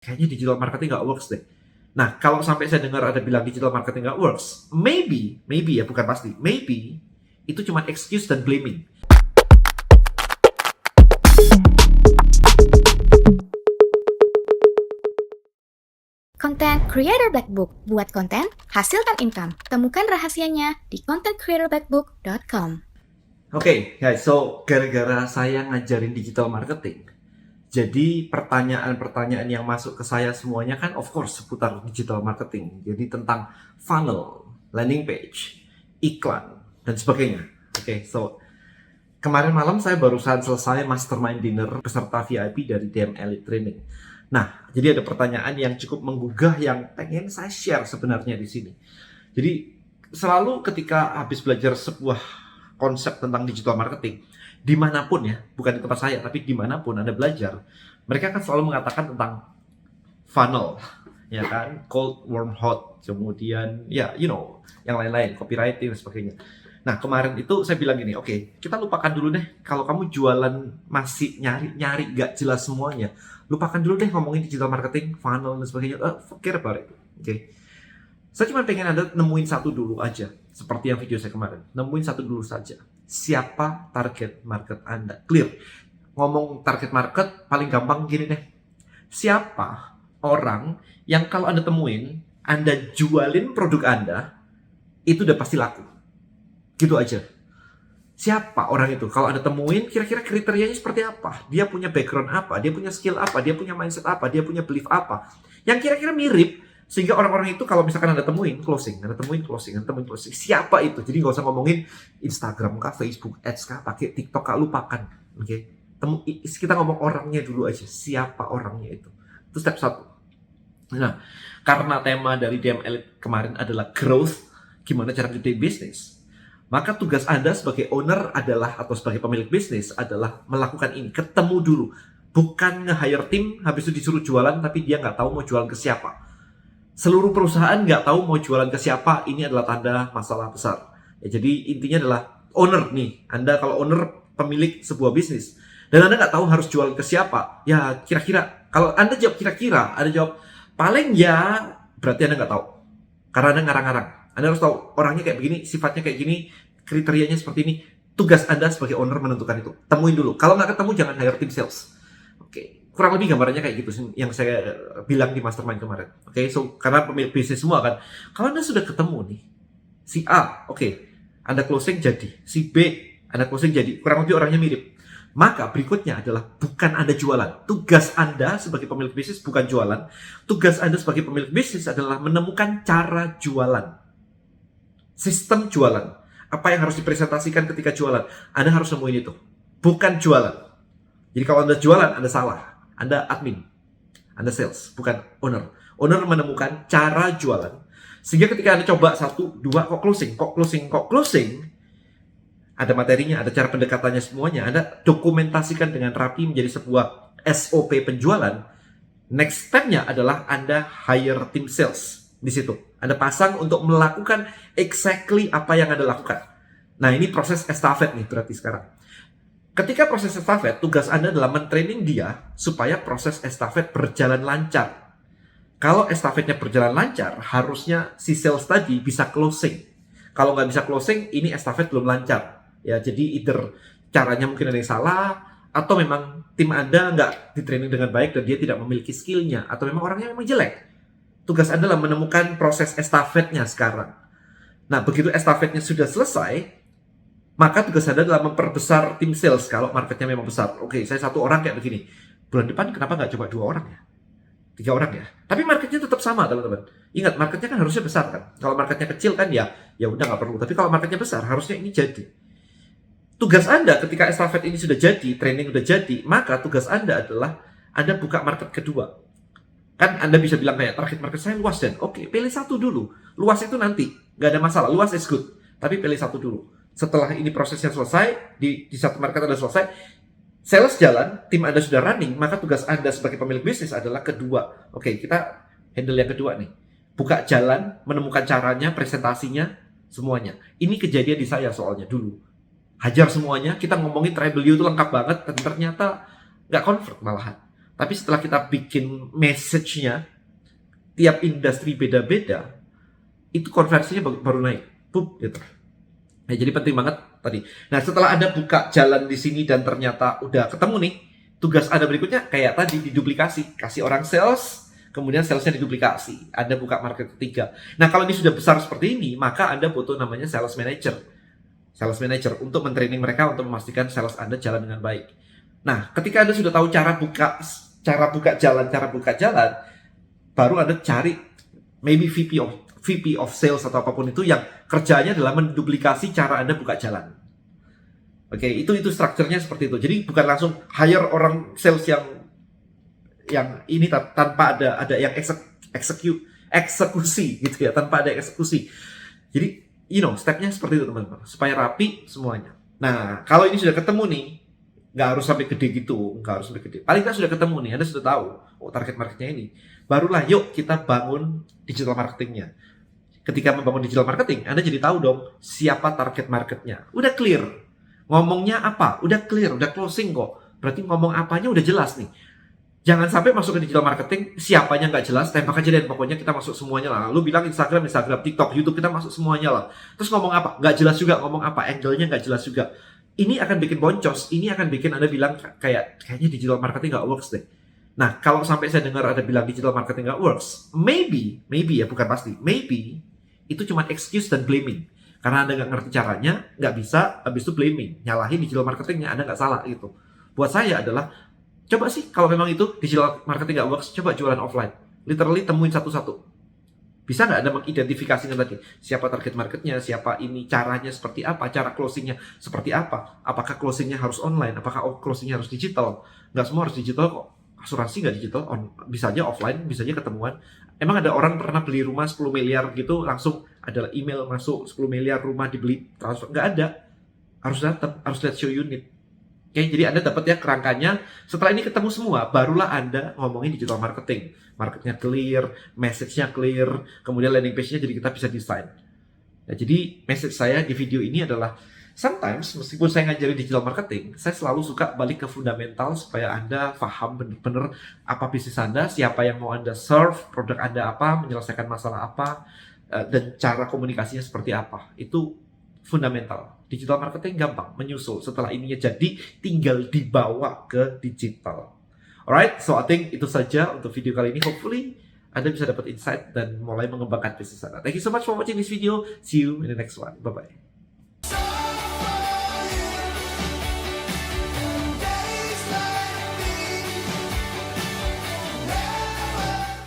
kayaknya digital marketing nggak works deh. Nah, kalau sampai saya dengar ada bilang digital marketing nggak works, maybe ya, bukan pasti, maybe itu cuma excuse dan blaming. Content Creator Black Book. Buat konten, hasilkan income. Temukan rahasianya di contentcreatorblackbook.com. Oke, guys, so gara-gara saya ngajarin digital marketing, jadi pertanyaan-pertanyaan yang masuk ke saya semuanya kan of course seputar digital marketing. Jadi tentang funnel, landing page, iklan, dan sebagainya. Oke, so kemarin malam saya barusan selesai mastermind dinner peserta VIP dari DM Elite Training. Nah, jadi ada pertanyaan yang cukup menggugah yang pengen saya share sebenarnya di sini. Jadi selalu ketika habis belajar sebuah konsep tentang digital marketing, dimanapun ya, bukan di tempat saya, tapi dimanapun Anda belajar, mereka kan selalu mengatakan tentang funnel, ya kan, cold, warm, hot, kemudian ya, yang lain-lain, copywriting dan sebagainya. Nah, kemarin itu saya bilang gini, oke, kita lupakan dulu deh, kalau kamu jualan masih nyari-nyari gak jelas semuanya, lupakan dulu deh ngomongin digital marketing, funnel dan sebagainya, forget about it, oke. Saya cuma pengen Anda nemuin satu dulu aja, seperti yang video saya kemarin, nemuin satu dulu saja. Siapa target market Anda? Clear. Ngomong target market paling gampang gini deh. Siapa orang yang kalau Anda temuin, Anda jualin produk Anda, itu udah pasti laku. Gitu aja. Siapa orang itu? Kalau Anda temuin, kira-kira kriterianya seperti apa? Dia punya background apa? Dia punya skill apa? Dia punya mindset apa? Dia punya belief apa? Yang kira-kira mirip, sehingga orang-orang itu kalau misalkan Anda temuin, closing. Siapa itu? Jadi nggak usah ngomongin Instagram kah, Facebook Ads kah, pakai TikTok kah, lupakan. Oke? Kita ngomong orangnya dulu aja. Siapa orangnya itu? Itu step 1. Nah, karena tema dari DM Elite kemarin adalah growth, gimana cara gede bisnis, maka tugas Anda sebagai owner adalah, atau sebagai pemilik bisnis adalah melakukan ini, ketemu dulu. Bukan nge-hire tim, habis itu disuruh jualan, tapi dia nggak tahu mau jualan ke siapa. Seluruh perusahaan nggak tahu mau jualan ke siapa, ini adalah tanda masalah besar. Ya, jadi intinya adalah owner nih. Anda kalau owner, pemilik sebuah bisnis, dan Anda nggak tahu harus jualan ke siapa, ya kira-kira, kalau Anda jawab kira-kira, Anda jawab paling ya, berarti Anda nggak tahu. Karena Anda ngarang-ngarang. Anda harus tahu orangnya kayak begini, sifatnya kayak gini, kriterianya seperti ini. Tugas Anda sebagai owner menentukan itu. Temuin dulu. Kalau nggak ketemu, jangan hire tim sales. Oke, kurang lebih gambarannya kayak gitu yang saya bilang di mastermind kemarin. Oke, so karena pemilik bisnis semua kan, kalau Anda sudah ketemu nih, si A, oke, Anda closing jadi. Si B, Anda closing jadi. Kurang lebih orangnya mirip. Maka berikutnya adalah bukan Anda jualan. Tugas Anda sebagai pemilik bisnis bukan jualan. Tugas Anda sebagai pemilik bisnis adalah menemukan cara jualan. Sistem jualan. Apa yang harus dipresentasikan ketika jualan? Anda harus nemuin itu. Bukan jualan. Jadi kalau Anda jualan, Anda salah. Anda admin. Anda sales, bukan owner. Owner menemukan cara jualan. Sehingga ketika Anda coba 1, 2, kok closing. Ada materinya, ada cara pendekatannya semuanya. Anda dokumentasikan dengan rapi menjadi sebuah SOP penjualan. Next step-nya adalah Anda hire tim sales di situ. Anda pasang untuk melakukan exactly apa yang Anda lakukan. Nah, ini proses estafet nih berarti sekarang. Ketika proses estafet, tugas Anda adalah mentraining dia supaya proses estafet berjalan lancar. Kalau estafetnya berjalan lancar, harusnya si sales tadi bisa closing. Kalau nggak bisa closing, ini estafet belum lancar. Ya, jadi either caranya mungkin ada yang salah, atau memang tim Anda nggak di-training dengan baik dan dia tidak memiliki skillnya, atau memang orangnya memang jelek. Tugas Anda adalah menemukan proses estafetnya sekarang. Nah, begitu estafetnya sudah selesai, maka tugas Anda adalah memperbesar tim sales kalau marketnya memang besar. Oke, saya 1 orang kayak begini. Bulan depan kenapa nggak coba 2 orang ya? 3 orang ya? Tapi marketnya tetap sama, teman-teman. Ingat, marketnya kan harusnya besar kan? Kalau marketnya kecil kan ya udah nggak perlu. Tapi kalau marketnya besar, harusnya ini jadi. Tugas Anda ketika estafet ini sudah jadi, training sudah jadi, maka tugas Anda adalah Anda buka market kedua. Kan Anda bisa bilang kayak, target market saya luas dan oke, pilih 1 dulu. Luas itu nanti, nggak ada masalah. Luas is good. Tapi pilih 1 dulu. Setelah ini prosesnya selesai, di satu market Anda selesai, sales jalan, tim Anda sudah running, maka tugas Anda sebagai pemilik bisnis adalah kedua. Oke, kita handle yang kedua nih. Buka jalan, menemukan caranya, presentasinya, semuanya. Ini kejadian di saya soalnya dulu. Hajar semuanya, kita ngomongin Tribal You itu lengkap banget, dan ternyata nggak convert malahan. Tapi setelah kita bikin message-nya, tiap industri beda-beda, itu konversinya baru naik. Pup, gitu. Nah, jadi penting banget tadi. Nah, setelah Anda buka jalan di sini dan ternyata udah ketemu nih, tugas Anda berikutnya kayak tadi, diduplikasi. Kasih orang sales, kemudian salesnya diduplikasi. Anda buka market ketiga. Nah, kalau ini sudah besar seperti ini, maka Anda butuh namanya sales manager. Sales manager untuk mentraining mereka untuk memastikan sales Anda jalan dengan baik. Nah, ketika Anda sudah tahu cara buka jalan, baru Anda cari maybe VP of sales atau apapun itu yang kerjanya adalah menduplikasi cara Anda buka jalan. Oke, itu strukturnya seperti itu. Jadi bukan langsung hire orang sales yang ini tanpa ada yang eksekusi gitu ya, tanpa ada eksekusi. Jadi stepnya seperti itu teman-teman, supaya rapi semuanya. Nah, kalau ini sudah ketemu nih, nggak harus sampai gede gitu, nggak harus sampai gede. Paling nggak sudah ketemu nih, Anda sudah tahu, target marketnya ini. Barulah yuk kita bangun digital marketingnya. Ketika membangun digital marketing, Anda jadi tahu dong siapa target marketnya. Udah clear. Ngomongnya apa? Udah clear, udah closing kok. Berarti ngomong apanya udah jelas nih. Jangan sampai masuk ke digital marketing, siapanya nggak jelas, tembak aja deh, pokoknya kita masuk semuanya lah. Lu bilang Instagram, TikTok, YouTube, kita masuk semuanya lah. Terus ngomong apa? Nggak jelas juga, ngomong apa? Angle-nya nggak jelas juga. Ini akan bikin boncos, ini akan bikin Anda bilang kayaknya digital marketing nggak works deh. Nah, kalau sampai saya dengar ada bilang digital marketing nggak works, maybe ya, bukan pasti, maybe itu cuma excuse dan blaming. Karena Anda nggak ngerti caranya, nggak bisa, habis itu blaming. Nyalahin digital marketingnya, Anda nggak salah gitu. Buat saya adalah, coba sih kalau memang itu digital marketing nggak works, coba jualan offline. Literally temuin satu-satu. Bisa nggak Anda mengidentifikasikan tadi siapa target marketnya, siapa ini, caranya seperti apa, cara closingnya seperti apa, apakah closingnya harus online, apakah closingnya harus digital. Nggak semua harus digital kok. Asuransi nggak digital, bisa aja offline, bisa aja ketemuan. Emang ada orang pernah beli rumah 10 miliar gitu, langsung ada email masuk 10 miliar rumah dibeli transfer? Nggak ada. Harus datang, harus lihat show unit. Oke, jadi Anda dapat ya kerangkanya. Setelah ini ketemu semua, barulah Anda ngomongin digital marketing. Marketnya clear, message-nya clear, kemudian landing page-nya jadi kita bisa desain. Nah, jadi message saya di video ini adalah, sometimes meskipun saya ngajarin digital marketing, saya selalu suka balik ke fundamental supaya Anda paham benar-benar apa bisnis Anda, siapa yang mau Anda serve, produk Anda apa, menyelesaikan masalah apa, dan cara komunikasinya seperti apa. Itu fundamental. Digital marketing gampang, menyusul. Setelah ininya jadi, tinggal dibawa ke digital. Alright, so I think itu saja untuk video kali ini. Hopefully, Anda bisa dapat insight dan mulai mengembangkan bisnis Anda. Thank you so much for watching this video. See you in the next one. Bye-bye.